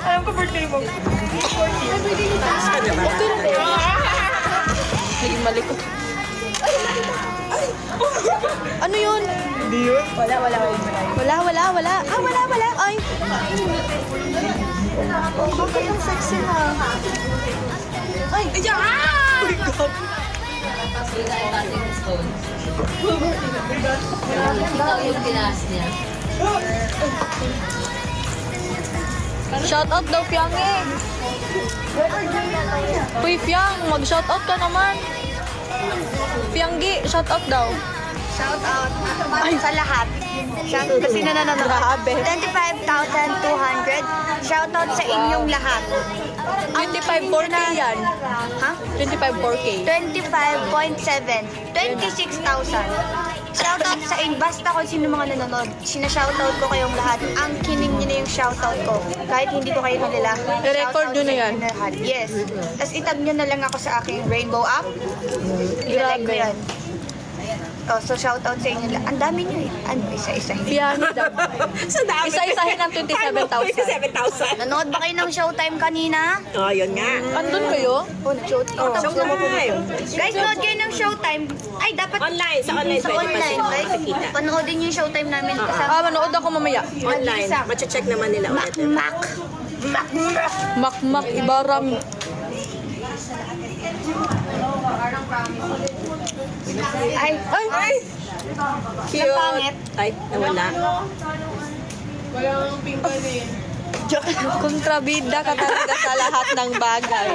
Alam ko birthday mo. Naging mali ko. Ano yun? Hindi yun? Wala. Wala. Ah, wala. Ay. Bakit ang sexy na? Ay. Shoutout daw, Piang eh. Uy, Piang, mag-shoutout ka naman. Pianggi, shoutout daw. Shout out sa lahat. Shout kasi nanonood. Grabe. 25,200. Shout out sa inyong lahat. 25 4K yan. Ha? 25 4K. 25.7. 26,000. Shout out sa inyo. Basta kung sino mga nanonood. Sina-shoutout ko kayong lahat. Ang kining nyo na yung shoutout ko. Kahit hindi ko kayo kilala. I-record nyo na yan. Yes. Tapos itag nyo na lang ako sa aking rainbow app. I-like ko yan. Oh, so shoutout sa inyo. Ang dami nyo eh. Ano, isa-isahin. Piang daw. Sa dami. Isa-isahin ng 27,000. 27,000. Nanood ba kayo ng Showtime kanina? Oh, yun nga. Andun kayo? Oh, Showtime. Showtime. Guys, nood kayo ng Showtime. Ay, dapat Online. Sa online sa pwede pa online, sila guys. makikita. Panoodin yung Showtime namin. Ah, manood ako mamaya. Online. Mache-check naman nila ulit. Makmak Ibaram. Ay, Cute. Ang pangit. Ay, nawala. Kontrabida ka talaga sa lahat ng bagay.